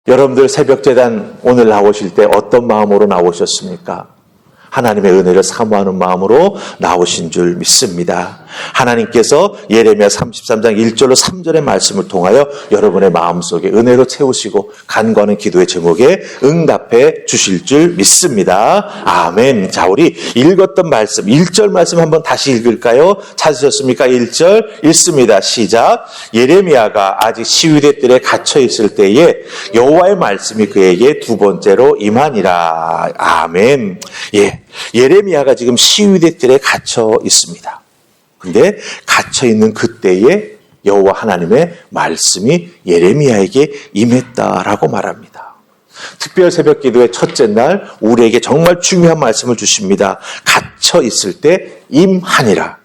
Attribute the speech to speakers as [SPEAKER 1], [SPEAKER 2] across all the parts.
[SPEAKER 1] 여러분들 새벽제단 오늘 나오실 때 어떤 마음으로 나오셨습니까? 하나님의 은혜를 사모하는 마음으로 나오신 줄 믿습니다. 하나님께서 예레미야 33장 1절로 3절의 말씀을 통하여 여러분의 마음속에 은혜로 채우시고 간구하는 기도의 제목에 응답해 주실 줄 믿습니다. 아멘. 자, 우리 읽었던 말씀 1절 말씀 한번 다시 읽을까요? 찾으셨습니까? 1절 읽습니다. 시작. 예레미야가 아직 시위대 뜰에 갇혀 있을 때에 여호와의 말씀이 그에게 두 번째로 임하니라. 아멘. 예레미야가 지금 시위대 뜰에 갇혀 있습니다. 근데 갇혀 있는 그때에 여호와 하나님의 말씀이 예레미야에게 임했다라고 말합니다. 특별 새벽 기도의 첫째 날 우리에게 정말 중요한 말씀을 주십니다. 갇혀 있을 때 임하니라.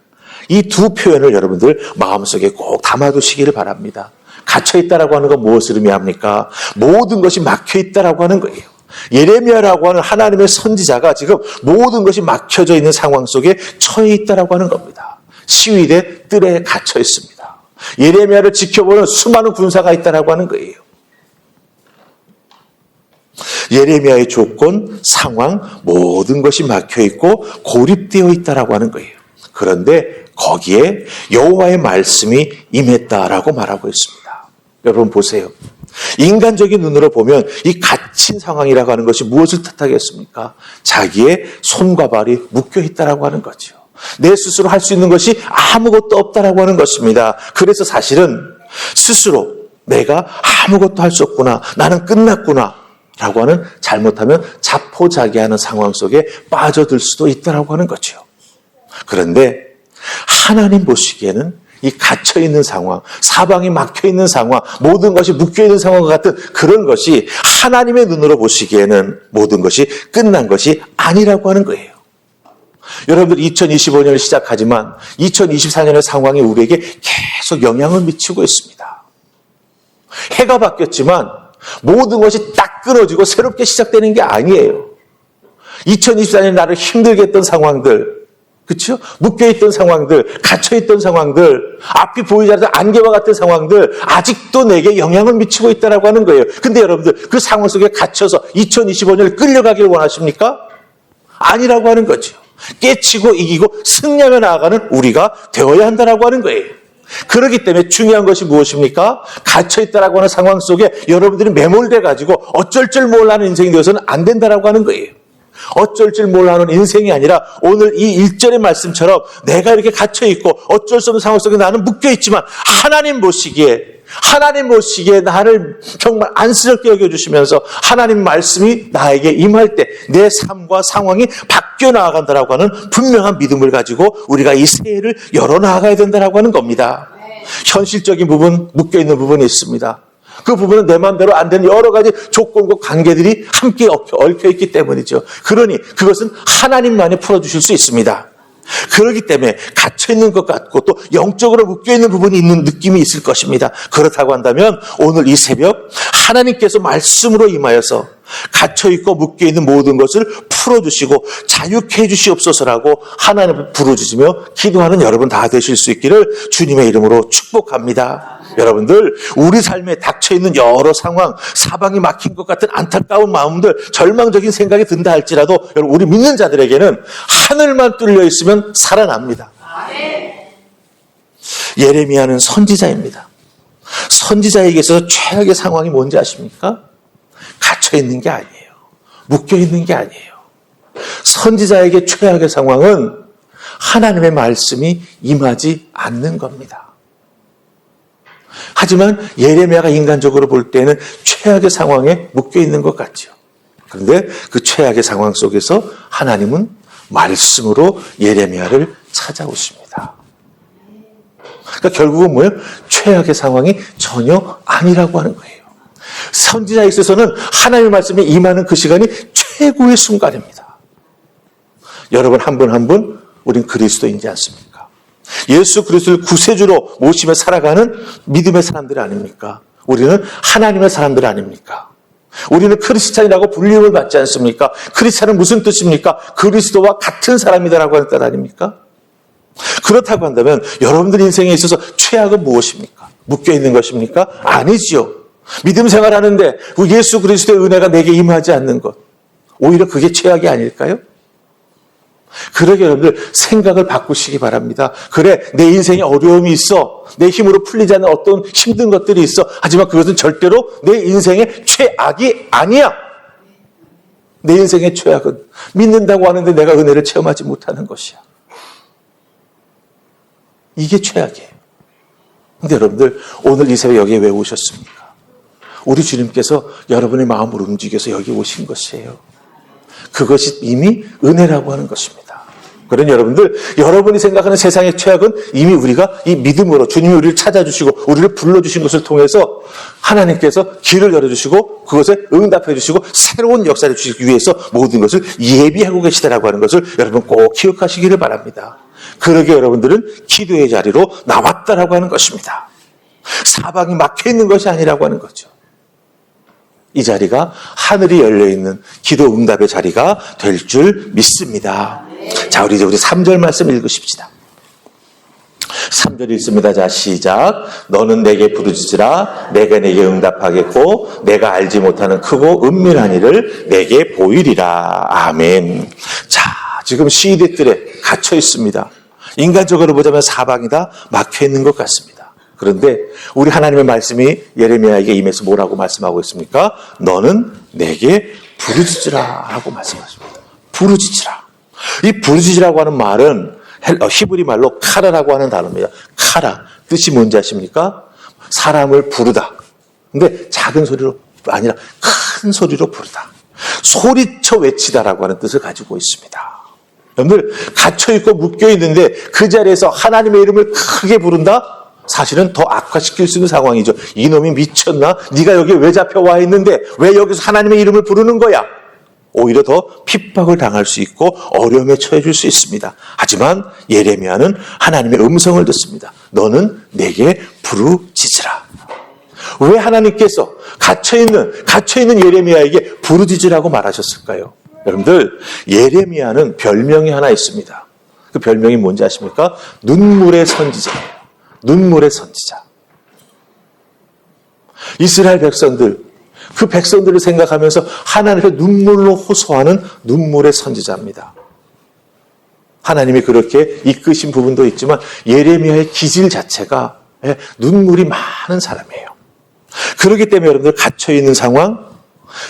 [SPEAKER 1] 이 두 표현을 여러분들 마음속에 꼭 담아두시기를 바랍니다. 갇혀 있다라고 하는 건 무엇을 의미합니까? 모든 것이 막혀 있다라고 하는 거예요. 예레미야라고 하는 하나님의 선지자가 지금 모든 것이 막혀져 있는 상황 속에 처해 있다라고 하는 겁니다. 시위대 뜰에 갇혀 있습니다. 예레미야를 지켜보는 수많은 군사가 있다라고 하는 거예요. 예레미야의 조건, 상황, 모든 것이 막혀 있고 고립되어 있다라고 하는 거예요. 그런데 거기에 여호와의 말씀이 임했다라고 말하고 있습니다. 여러분 보세요. 인간적인 눈으로 보면 이 갇힌 상황이라고 하는 것이 무엇을 뜻하겠습니까? 자기의 손과 발이 묶여 있다라고 하는 거죠. 내 스스로 할 수 있는 것이 아무것도 없다라고 하는 것입니다. 그래서 사실은 스스로 내가 아무것도 할 수 없구나, 나는 끝났구나 라고 하는 잘못하면 자포자기하는 상황 속에 빠져들 수도 있다라고 하는 거죠. 그런데 하나님 보시기에는 이 갇혀있는 상황, 사방이 막혀있는 상황, 모든 것이 묶여있는 상황과 같은 그런 것이 하나님의 눈으로 보시기에는 모든 것이 끝난 것이 아니라고 하는 거예요. 여러분들 2025년을 시작하지만 2024년의 상황이 우리에게 계속 영향을 미치고 있습니다. 해가 바뀌었지만 모든 것이 딱 끊어지고 새롭게 시작되는 게 아니에요. 2024년 나를 힘들게 했던 상황들, 그렇죠? 묶여있던 상황들, 갇혀있던 상황들, 앞이 보이지 않는 안개와 같은 상황들 아직도 내게 영향을 미치고 있다고 하는 거예요. 근데 여러분들 그 상황 속에 갇혀서 2025년을 끌려가길 원하십니까? 아니라고 하는 거죠. 깨치고 이기고 승리하며 나아가는 우리가 되어야 한다고 하는 거예요. 그렇기 때문에 중요한 것이 무엇입니까? 갇혀있다라고 하는 상황 속에 여러분들이 매몰돼가지고 어쩔 줄 몰라하는 인생이 되어서는 안 된다라고 하는 거예요. 어쩔 줄 몰라하는 인생이 아니라 오늘 이 1절의 말씀처럼 내가 이렇게 갇혀있고 어쩔 수 없는 상황 속에 나는 묶여있지만 하나님 보시기에 나를 정말 안쓰럽게 여겨주시면서 하나님 말씀이 나에게 임할 때 내 삶과 상황이 바뀌어 나아간다라고 하는 분명한 믿음을 가지고 우리가 이 새해를 열어나가야 된다라고 하는 겁니다. 현실적인 부분, 묶여있는 부분이 있습니다. 그 부분은 내 마음대로 안 되는 여러 가지 조건과 관계들이 함께 얽혀있기 때문이죠. 그러니 그것은 하나님만이 풀어주실 수 있습니다. 그렇기 때문에 갇혀있는 것 같고 또 영적으로 묶여있는 부분이 있는 느낌이 있을 것입니다. 그렇다고 한다면 오늘 이 새벽 하나님께서 말씀으로 임하여서 갇혀있고 묶여있는 모든 것을 풀어주시고 자유케 해주시옵소서라고 하나님을 부르짖으며 기도하는 여러분 다 되실 수 있기를 주님의 이름으로 축복합니다. 여러분들 우리 삶에 닥쳐있는 여러 상황, 사방이 막힌 것 같은 안타까운 마음들, 절망적인 생각이 든다 할지라도 여러분 우리 믿는 자들에게는 하늘만 뚫려 있으면 살아납니다. 예레미야는 선지자입니다. 선지자에게서 최악의 상황이 뭔지 아십니까? 갇혀있는 게 아니에요. 묶여있는 게 아니에요. 선지자에게 최악의 상황은 하나님의 말씀이 임하지 않는 겁니다. 하지만 예레미야가 인간적으로 볼 때는 최악의 상황에 묶여있는 것 같죠. 그런데 그 최악의 상황 속에서 하나님은 말씀으로 예레미야를 찾아오십니다. 그러니까 결국은 뭐예요? 최악의 상황이 전혀 아니라고 하는 거예요. 선지자에 있어서는 하나님의 말씀에 임하는 그 시간이 최고의 순간입니다. 여러분 한 분 한 분 우린 그리스도인지 않습니까? 예수 그리스도를 구세주로 모시며 살아가는 믿음의 사람들 아닙니까? 우리는 하나님의 사람들 아닙니까? 우리는 크리스찬이라고 불림을 받지 않습니까? 크리스찬은 무슨 뜻입니까? 그리스도와 같은 사람이다라고 하는 뜻 아닙니까? 그렇다고 한다면 여러분들 인생에 있어서 최악은 무엇입니까? 묶여있는 것입니까? 아니지요. 믿음 생활하는데 예수 그리스도의 은혜가 내게 임하지 않는 것, 오히려 그게 최악이 아닐까요? 그러게 여러분들 생각을 바꾸시기 바랍니다. 그래, 내 인생에 어려움이 있어. 내 힘으로 풀리지 않는 어떤 힘든 것들이 있어. 하지만 그것은 절대로 내 인생의 최악이 아니야. 내 인생의 최악은 믿는다고 하는데 내가 은혜를 체험하지 못하는 것이야. 이게 최악이에요. 근데 여러분들 오늘 이 새벽 여기에 왜 오셨습니까? 우리 주님께서 여러분의 마음을 움직여서 여기 오신 것이에요. 그것이 이미 은혜라고 하는 것입니다. 그러니 여러분들, 여러분이 생각하는 세상의 최악은 이미 우리가 이 믿음으로 주님이 우리를 찾아주시고 우리를 불러주신 것을 통해서 하나님께서 길을 열어주시고 그것에 응답해 주시고 새로운 역사를 주시기 위해서 모든 것을 예비하고 계시다라고 하는 것을 여러분 꼭 기억하시기를 바랍니다. 그러게 여러분들은 기도의 자리로 나왔다라고 하는 것입니다. 사방이 막혀있는 것이 아니라고 하는 거죠. 이 자리가 하늘이 열려있는 기도 응답의 자리가 될 줄 믿습니다. 자, 우리 이제 3절 말씀 읽으십시다. 3절 읽습니다. 자, 시작. 너는 내게 부르짖으라. 내가 내게 응답하겠고 내가 알지 못하는 크고 은밀한 일을 내게 보이리라. 아멘. 자, 지금 시대들에 갇혀 있습니다. 인간적으로 보자면 사방이 다 막혀 있는 것 같습니다. 그런데 우리 하나님의 말씀이 예레미야에게 임해서 뭐라고 말씀하고 있습니까? 너는 내게 부르짖으라 하고 말씀하십니다. 부르짖으라. 이 부르짖으라고 하는 말은 히브리 말로 카라라고 하는 단어입니다. 카라. 뜻이 뭔지 아십니까? 사람을 부르다. 근데 작은 소리로 아니라 큰 소리로 부르다. 소리쳐 외치다라고 하는 뜻을 가지고 있습니다. 여러분들 갇혀있고 묶여있는데 그 자리에서 하나님의 이름을 크게 부른다? 사실은 더 악화시킬 수 있는 상황이죠. 이놈이 미쳤나? 네가 여기 왜 잡혀와 있는데 왜 여기서 하나님의 이름을 부르는 거야? 오히려 더 핍박을 당할 수 있고 어려움에 처해질 수 있습니다. 하지만 예레미야는 하나님의 음성을 듣습니다. 너는 내게 부르짖으라. 왜 하나님께서 갇혀있는 예레미야에게 부르짖으라고 말하셨을까요? 여러분들, 예레미야는 별명이 하나 있습니다. 그 별명이 뭔지 아십니까? 눈물의 선지자예요. 눈물의 선지자. 이스라엘 백성들, 그 백성들을 생각하면서 하나님의 눈물로 호소하는 눈물의 선지자입니다. 하나님이 그렇게 이끄신 부분도 있지만 예레미야의 기질 자체가 눈물이 많은 사람이에요. 그렇기 때문에 여러분들 갇혀있는 상황,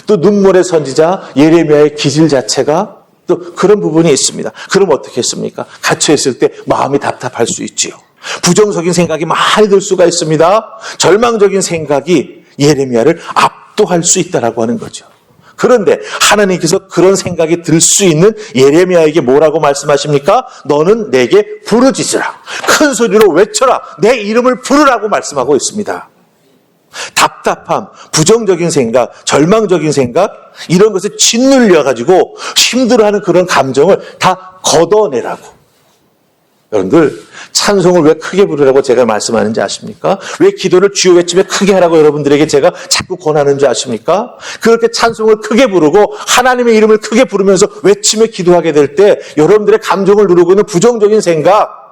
[SPEAKER 1] 또 눈물의 선지자 예레미야의 기질 자체가 또 그런 부분이 있습니다. 그럼 어떻게 했습니까? 갇혀있을 때 마음이 답답할 수 있지요. 부정적인 생각이 많이 들 수가 있습니다. 절망적인 생각이 예레미야를 압도할 수 있다라고 하는 거죠. 그런데 하나님께서 그런 생각이 들 수 있는 예레미야에게 뭐라고 말씀하십니까? 너는 내게 부르짖으라. 큰 소리로 외쳐라. 내 이름을 부르라고 말씀하고 있습니다. 답답함, 부정적인 생각, 절망적인 생각, 이런 것에 짓눌려가지고 힘들어하는 그런 감정을 다 걷어내라고. 여러분들, 찬송을 왜 크게 부르라고 제가 말씀하는지 아십니까? 왜 기도를 주여 외치며 크게 하라고 여러분들에게 제가 자꾸 권하는지 아십니까? 그렇게 찬송을 크게 부르고 하나님의 이름을 크게 부르면서 외치며 기도하게 될 때 여러분들의 감정을 누르고 있는 부정적인 생각,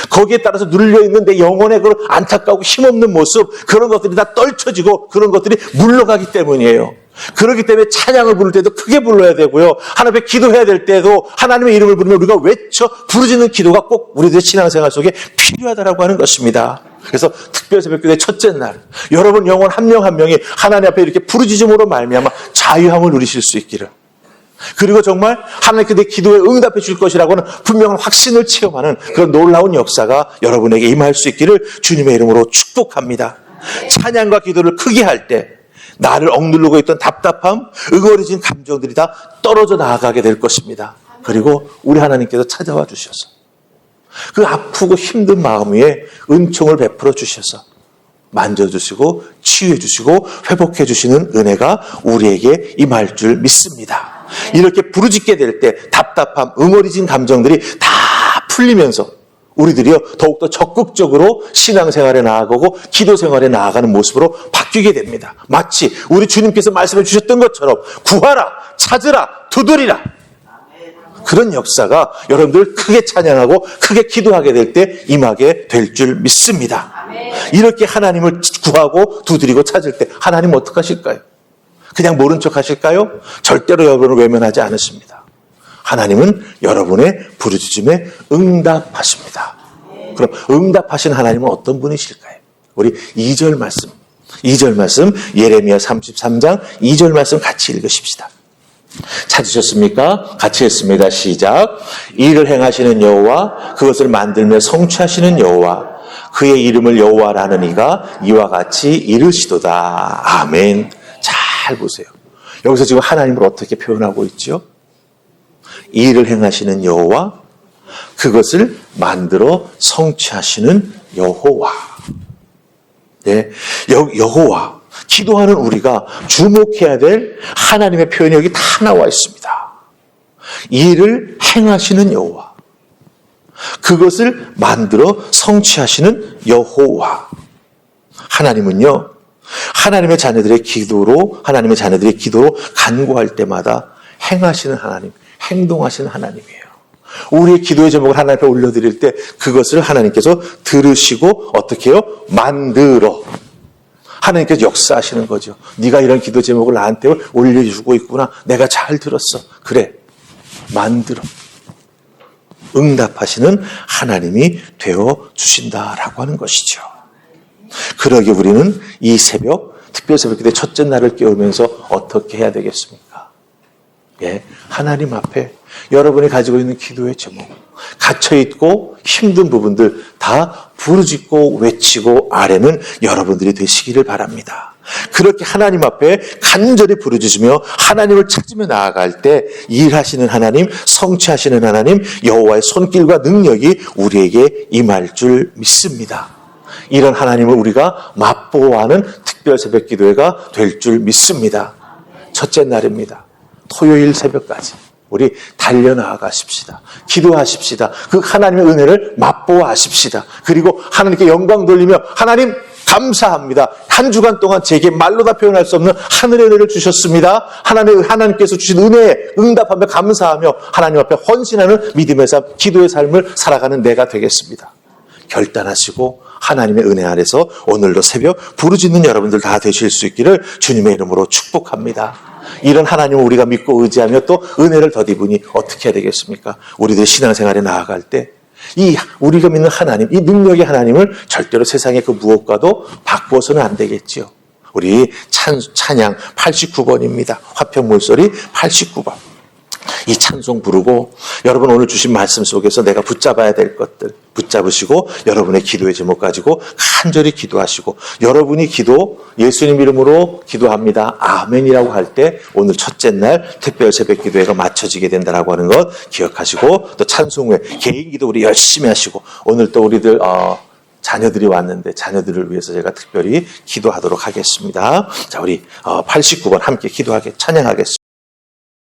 [SPEAKER 1] 거기에 따라서 눌려있는 내 영혼의 그 안타까우고 힘없는 모습, 그런 것들이 다 떨쳐지고 그런 것들이 물러가기 때문이에요. 그렇기 때문에 찬양을 부를 때도 크게 불러야 되고요. 하나님 앞에 기도해야 될 때도 하나님의 이름을 부르면 우리가 외쳐 부르짖는 기도가 꼭 우리들의 신앙생활 속에 필요하다라고 하는 것입니다. 그래서 특별 새벽기도의 첫째 날, 여러분 영혼 한 명 한 명이 하나님 앞에 이렇게 부르짖음으로 말미암아 자유함을 누리실 수 있기를, 그리고 정말 하나님께 내 기도에 응답해 줄 것이라고는 분명한 확신을 체험하는 그런 놀라운 역사가 여러분에게 임할 수 있기를 주님의 이름으로 축복합니다. 찬양과 기도를 크게 할 때 나를 억누르고 있던 답답함, 응어리진 감정들이 다 떨어져 나아가게 될 것입니다. 그리고 우리 하나님께서 찾아와 주셔서 그 아프고 힘든 마음 위에 은총을 베풀어 주셔서 만져주시고 치유해주시고 회복해주시는 은혜가 우리에게 임할 줄 믿습니다. 이렇게 부르짖게 될 때 답답함, 응어리진 감정들이 다 풀리면서 우리들이요 더욱더 적극적으로 신앙생활에 나아가고 기도생활에 나아가는 모습으로 바뀌게 됩니다. 마치 우리 주님께서 말씀해 주셨던 것처럼 구하라, 찾으라, 두드리라, 그런 역사가 여러분들 크게 찬양하고 크게 기도하게 될 때 임하게 될 줄 믿습니다. 이렇게 하나님을 구하고 두드리고 찾을 때 하나님 어떡하실까요? 그냥 모른 척 하실까요? 절대로 여러분을 외면하지 않으십니다. 하나님은 여러분의 부르짖음에 응답하십니다. 그럼 응답하신 하나님은 어떤 분이실까요? 우리 2절 말씀 예레미야 33장 2절 말씀 같이 읽으십시다. 찾으셨습니까? 같이 했습니다. 시작. 일을 행하시는 여호와, 그것을 만들며 성취하시는 여호와, 그의 이름을 여호와라는 이가 이와 같이 이르시도다. 아멘. 잘 보세요. 여기서 지금 하나님을 어떻게 표현하고 있죠? 일을 행하시는 여호와, 그것을 만들어 성취하시는 여호와. 네, 여호와. 기도하는 우리가 주목해야 될 하나님의 표현이 여기 다 나와 있습니다. 일을 행하시는 여호와, 그것을 만들어 성취하시는 여호와. 하나님은요, 하나님의 자녀들의 기도로 간구할 때마다 행하시는 하나님, 행동하시는 하나님이에요. 우리의 기도의 제목을 하나님 앞에 올려드릴 때 그것을 하나님께서 들으시고 어떻게 해요? 만들어. 하나님께서 역사하시는 거죠. 네가 이런 기도 제목을 나한테 올려주고 있구나. 내가 잘 들었어. 그래. 만들어. 응답하시는 하나님이 되어주신다라고 하는 것이죠. 그러기 우리는 이 새벽, 특별 새벽기도의 첫째 날을 깨우면서 어떻게 해야 되겠습니까? 예, 하나님 앞에 여러분이 가지고 있는 기도의 제목, 갇혀있고 힘든 부분들 다 부르짖고 외치고 아뢰는 여러분들이 되시기를 바랍니다. 그렇게 하나님 앞에 간절히 부르짖으며 하나님을 찾으며 나아갈 때 일하시는 하나님, 성취하시는 하나님, 여호와의 손길과 능력이 우리에게 임할 줄 믿습니다. 이런 하나님을 우리가 맛보아하는 특별 새벽 기도회가 될 줄 믿습니다. 첫째 날입니다. 토요일 새벽까지 우리 달려나가십시다. 기도하십시다. 그 하나님의 은혜를 맛보아하십시다. 그리고 하나님께 영광 돌리며 하나님 감사합니다. 한 주간 동안 제게 말로 다 표현할 수 없는 하늘의 은혜를 주셨습니다. 하나님께서 주신 은혜에 응답하며 감사하며 하나님 앞에 헌신하는 믿음의 삶, 기도의 삶을 살아가는 내가 되겠습니다. 결단하시고 하나님의 은혜 아래서 오늘도 새벽 부르짖는 여러분들 다 되실 수 있기를 주님의 이름으로 축복합니다. 이런 하나님을 우리가 믿고 의지하며 또 은혜를 덧입으니 어떻게 해야 되겠습니까? 우리들 신앙생활에 나아갈 때 이 우리가 믿는 하나님, 이 능력의 하나님을 절대로 세상의 그 무엇과도 바꾸어서는 안 되겠지요. 우리 찬양 89번입니다. 화평 물소리 89번. 이 찬송 부르고 여러분 오늘 주신 말씀 속에서 내가 붙잡아야 될 것들 붙잡으시고 여러분의 기도의 제목 가지고 간절히 기도하시고 여러분이 예수님 이름으로 기도합니다. 아멘이라고 할 때 오늘 첫째 날 특별 새벽 기도회가 마쳐지게 된다라고 하는 것 기억하시고 또 찬송 후에 개인 기도 우리 열심히 하시고 오늘 또 우리들 자녀들이 왔는데 자녀들을 위해서 제가 특별히 기도하도록 하겠습니다. 자, 우리 89번 함께 찬양하겠습니다.